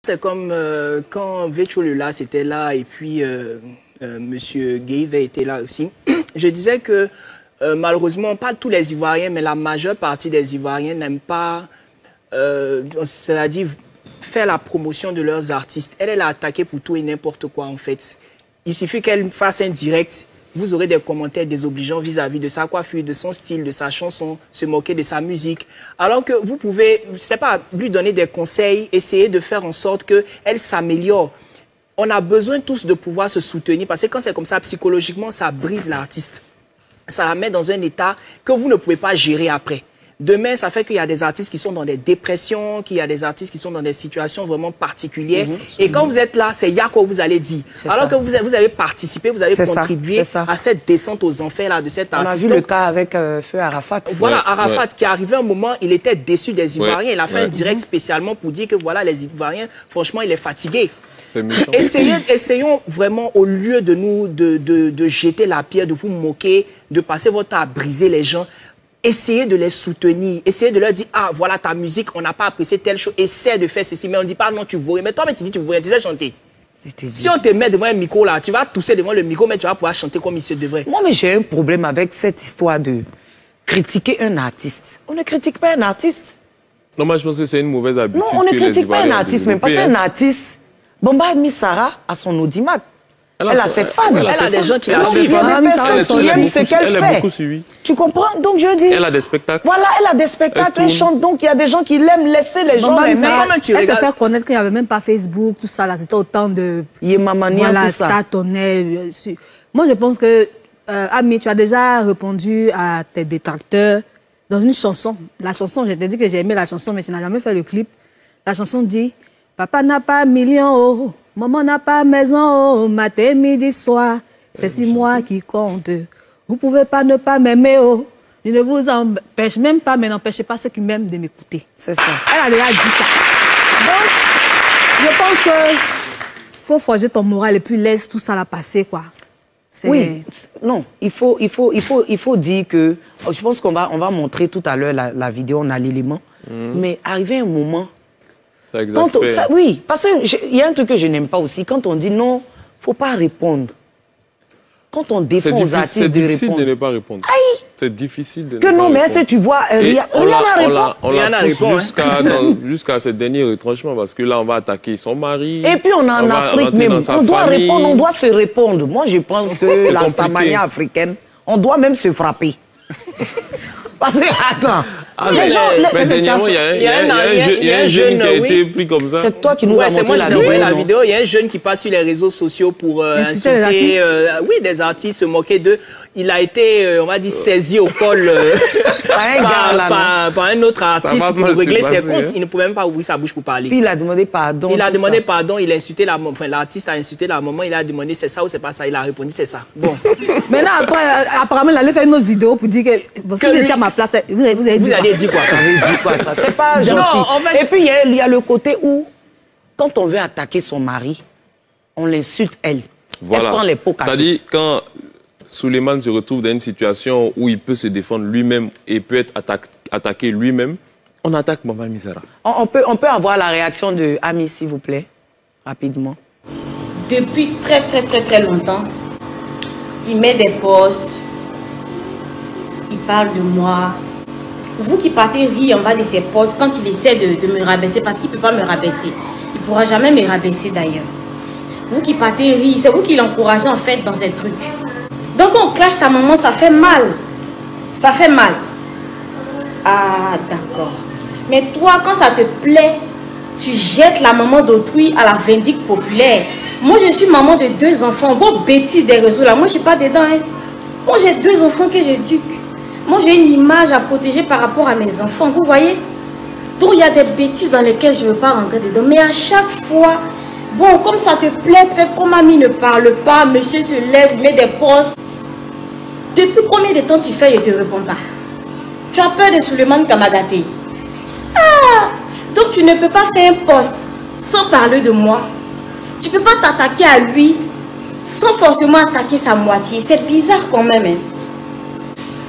C'est comme quand Vécho Lula était là et puis Monsieur Guéhive était là aussi. Je disais que malheureusement, pas tous les Ivoiriens, mais la majeure partie des Ivoiriens n'aiment pas, c'est-à-dire faire la promotion de leurs artistes. Elle a attaqué pour tout et n'importe quoi en fait. Il suffit qu'elle fasse un direct. Vous aurez des commentaires désobligeants vis-à-vis de sa coiffure, de son style, de sa chanson, se moquer de sa musique. Alors que vous pouvez, je sais pas, lui donner des conseils, essayer de faire en sorte qu'elle s'améliore. On a besoin tous de pouvoir se soutenir parce que quand c'est comme ça, psychologiquement, ça brise l'artiste. Ça la met dans un état que vous ne pouvez pas gérer après. Demain, ça fait qu'il y a des artistes qui sont dans des dépressions, qu'il y a des artistes qui sont dans des situations vraiment particulières. Et quand vous êtes là, c'est Yako vous allez dire. Alors que vous avez participé, vous avez contribué à cette descente aux enfers là, de cet artiste. On a vu le cas avec Feu Arafat. Voilà, Arafat qui est arrivé un moment, il était déçu des Ivoiriens. Il a fait un direct spécialement pour dire que voilà, les Ivoiriens, franchement, il est fatigué. Essayons vraiment, au lieu de nous de jeter la pierre, de vous moquer, de passer votre temps à briser les gens, essayez de les soutenir, essayez de leur dire, ah voilà ta musique, on n'a pas apprécié telle chose, essaie de faire ceci, mais on ne dit pas non tu voudrais, mais toi mais tu dis tu voudrais, tu sais chanter. Si on te met devant un micro là, tu vas tousser devant le micro, mais tu vas pouvoir chanter comme il se devrait. Moi mais j'ai un problème avec cette histoire de critiquer un artiste. On ne critique pas un artiste. Non, moi je pense que c'est une mauvaise habitude. Non, on ne critique pas un artiste, mais parce qu'un artiste, Bamba a mis Sarah à son audimat. Elle a ses fans. Elle a des gens qui la suivent. Elle est beaucoup suivie. Tu comprends? Donc je dis... Elle a des spectacles. Voilà, elle a des spectacles, elle chante. Donc il y a des gens qui l'aiment, laisser les gens l'aimer. Elle s'est fait connaître qu'il n'y avait même pas Facebook, tout ça. C'était autant de... Yémamania, voilà, tout ça. Tâtonnait. Moi, je pense que, Ami, tu as déjà répondu à tes détracteurs dans une chanson. La chanson, je t'ai dit que j'ai aimé la chanson, mais tu n'as jamais fait le clip. La chanson dit... Papa n'a pas million, oh. Maman n'a pas maison, oh. Matin, midi, soir. C'est si moi qui compte. Vous pouvez pas ne pas m'aimer, oh. Je ne vous empêche même pas, mais n'empêchez pas ceux qui m'aiment de m'écouter. C'est ça. Elle a déjà dit ça. Donc, je pense que faut forger ton moral et puis laisse tout ça la passer, quoi. Oui, non, il faut dire que... Je pense qu'on va montrer tout à l'heure la vidéo, on a l'élément. Mais arrivé un moment... Ça exaspère. Oui, parce qu'il y a un truc que je n'aime pas aussi. Quand on dit non, il ne faut pas répondre. Quand on défend aux artistes de répondre... C'est difficile de ne pas répondre. C'est difficile de ne pas répondre. Mais est-ce que tu vois, on la pousse jusqu'à ce dernier retranchement parce que là, on va attaquer son mari. Et puis on est en Afrique même. On doit répondre, on doit se répondre. Moi, je pense que la stamania africaine, on doit même se frapper. Parce que, attends... Dernièrement, il y a un jeune qui a été pris comme ça. C'est toi qui nous as montré la vidéo. Il y a un jeune qui passe sur les réseaux sociaux pour insulter des artistes, se moquer d'eux. Il a été, on va dire, saisi au col par un autre artiste pour régler ses comptes. Il ne pouvait même pas ouvrir sa bouche pour parler. Puis il a demandé pardon. Il a demandé pardon, il a insulté la maman. Enfin, l'artiste a insulté la maman, il a demandé c'est ça ou c'est pas ça. Il a répondu c'est ça. Bon. Maintenant, après, apparemment, il allait faire une autre vidéo pour dire que vous étiez à ma place. Vous avez dit quoi? Ça, c'est pas gentil. En fait... Et puis, il y a le côté où, quand on veut attaquer son mari, on l'insulte elle. Voilà. Elle prend les pots cassés. C'est-à-dire, quand Souleymane se retrouve dans une situation où il peut se défendre lui-même et peut être attaqué lui-même, on attaque Maman Misera. On peut avoir la réaction de Ami, s'il vous plaît, rapidement. Depuis très longtemps, il met des posts, il parle de moi. Vous qui partez rire en bas de ses posts quand il essaie de me rabaisser, parce qu'il ne peut pas me rabaisser. Il ne pourra jamais me rabaisser d'ailleurs. Vous qui partez rire, c'est vous qui l'encouragez en fait dans ces trucs. Donc on clash ta maman, ça fait mal. Ça fait mal. Ah d'accord. Mais toi, quand ça te plaît, tu jettes la maman d'autrui à la vindicte populaire. Moi je suis maman de 2 enfants. Vos bêtises des réseaux là, moi je ne suis pas dedans. Hein. Moi j'ai 2 enfants que j'éduque. Moi, j'ai une image à protéger par rapport à mes enfants, vous voyez? Donc, il y a des bêtises dans lesquelles je ne veux pas rentrer dedans. Mais à chaque fois, bon, comme ça te plaît, peut-être comme Ami ne parle pas, monsieur se lève, met des posts. Depuis combien de temps tu fais et ne te réponds pas? Tu as peur de Souleymane Kamagaté. Ah! Donc, tu ne peux pas faire un post sans parler de moi. Tu ne peux pas t'attaquer à lui sans forcément attaquer sa moitié. C'est bizarre quand même, hein?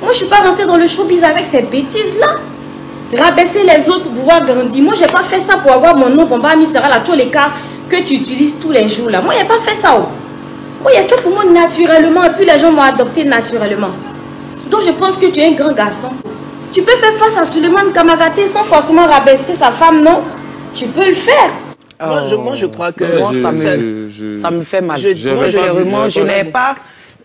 Moi, je ne suis pas rentrée dans le showbiz avec ces bêtises-là. rabaisser les autres pour pouvoir grandir. Moi, je n'ai pas fait ça pour avoir mon nom, Bomba Misera, là, tous les cas que tu utilises tous les jours. Là. Moi, je n'ai pas fait ça. Oh. Moi, il a fait pour moi naturellement, et puis les gens m'ont adopté naturellement. Donc, je pense que tu es un grand garçon. Tu peux faire face à Suleiman Kamagaté sans forcément rabaisser sa femme, non? Tu peux le faire. Moi, je crois que ça me fait mal. Je n'ai pas...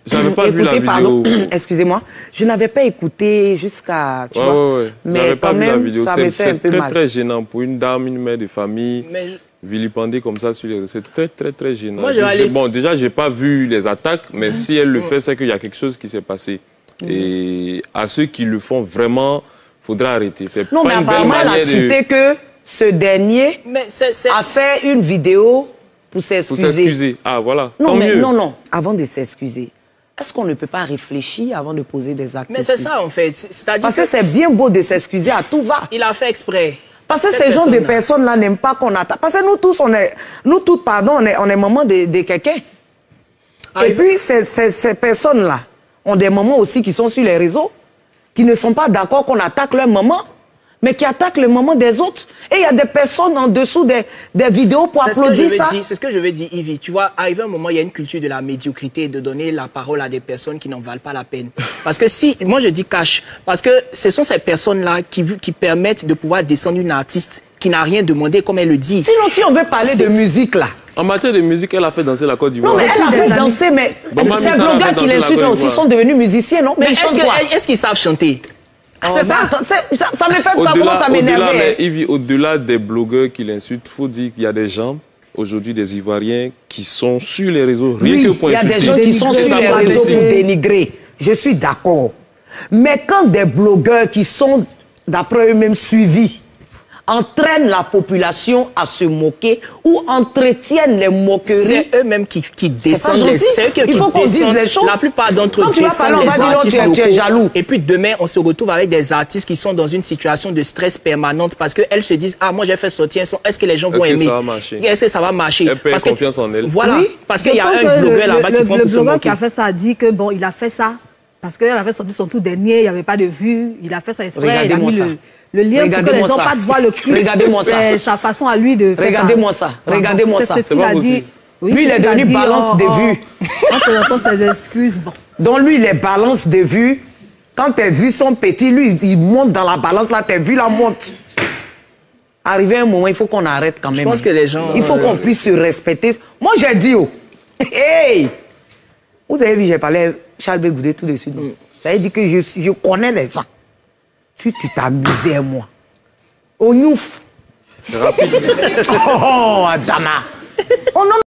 J'avais pas vu la vidéo. Excusez-moi, je n'avais pas écouté jusqu'à... Mais quand même, ça me fait un peu mal. C'est très gênant pour une dame, une mère de famille, vilipender comme ça sur les réseaux. C'est très gênant. Bon, déjà, j'ai pas vu les attaques, mais si elle le fait, c'est qu'il y a quelque chose qui s'est passé. Et à ceux qui le font vraiment, il faudra arrêter. Non, mais apparemment, elle a cité que ce dernier a fait une vidéo pour s'excuser. Pour s'excuser. Ah, voilà. Non, tant mieux. Non. Avant de s'excuser, est-ce qu'on ne peut pas réfléchir avant de poser des actes? Mais c'est ça, en fait. Parce que c'est bien beau de s'excuser à tout va. Il a fait exprès. Parce que ces gens de personnes-là n'aiment pas qu'on attaque. Parce que nous tous, on est maman de quelqu'un. Et puis, ces personnes-là ont des mamans aussi qui sont sur les réseaux, qui ne sont pas d'accord qu'on attaque leur maman, mais qui attaquent le maman des autres. Et il y a des personnes en dessous des vidéos pour applaudir ça. C'est ce que je veux dire, Yves. Tu vois, arrivé un moment, il y a une culture de la médiocrité, de donner la parole à des personnes qui n'en valent pas la peine. Parce que si, moi je dis cash, parce que ce sont ces personnes-là qui permettent de pouvoir descendre une artiste qui n'a rien demandé, comme elle le dit. Sinon, si on veut parler de musique, là. En matière de musique, elle a fait danser la Côte d'Ivoire. Non, mais elle a fait danser, mais ces blogueurs qui l'insultent aussi sont devenus musiciens, non? Mais est-ce qu'ils savent chanter? C'est ça, ça me fait comment ça m'énerve. Au-delà des blogueurs qui l'insultent, il faut dire qu'il y a des gens, aujourd'hui des Ivoiriens, qui sont sur les réseaux, rien que pour insulter. Il y a des gens qui sont sur les réseaux pour dénigrer. Je suis d'accord. Mais quand des blogueurs qui sont, d'après eux-mêmes, suivis, entraînent la population à se moquer ou entretiennent les moqueries. C'est eux-mêmes qui descendent les... C'est eux qui il faut qu'on dise les choses. La plupart d'entre eux descendent les artistes locaux. Tu es jaloux. Et puis demain, on se retrouve avec des artistes qui sont dans une situation de stress permanente parce qu'elles se disent « Ah, moi j'ai fait sortir un son, est-ce que les gens vont aimer? Est-ce que ça va marcher? » Elle perd confiance en elle. Voilà, parce qu'il y a un blogueur là-bas qui prend pour se moquer. Le blogueur qui a fait ça a dit que bon, il a fait ça parce qu'elle avait sorti son tout dernier, il n'y avait pas de vues, il a fait ça exprès, il a mis le lien pour que les gens pas voient le clip. Regardez-moi ça. C'est sa façon à lui de faire ça. Regardez-moi ça. Regardez-moi ça. C'est ce qu'il a dit. Lui, il est devenu balance de vues. On te entend tes excuses. Bon. Donc lui, il est balance de vues. Quand tes vues sont petites, lui, il monte dans la balance, là, tes vues la montent. Arrivé un moment, il faut qu'on arrête quand même. Je pense que les gens... Il faut qu'on puisse se respecter. Moi, j'ai dit, oh, hey! Vous avez vu, j'ai parlé à Charles Bégoudé tout de suite. Ça veut dire que je connais les gens. Tu t'amusais, moi. Au Niouf. C'est rapide. Oh, Adama. Oh non,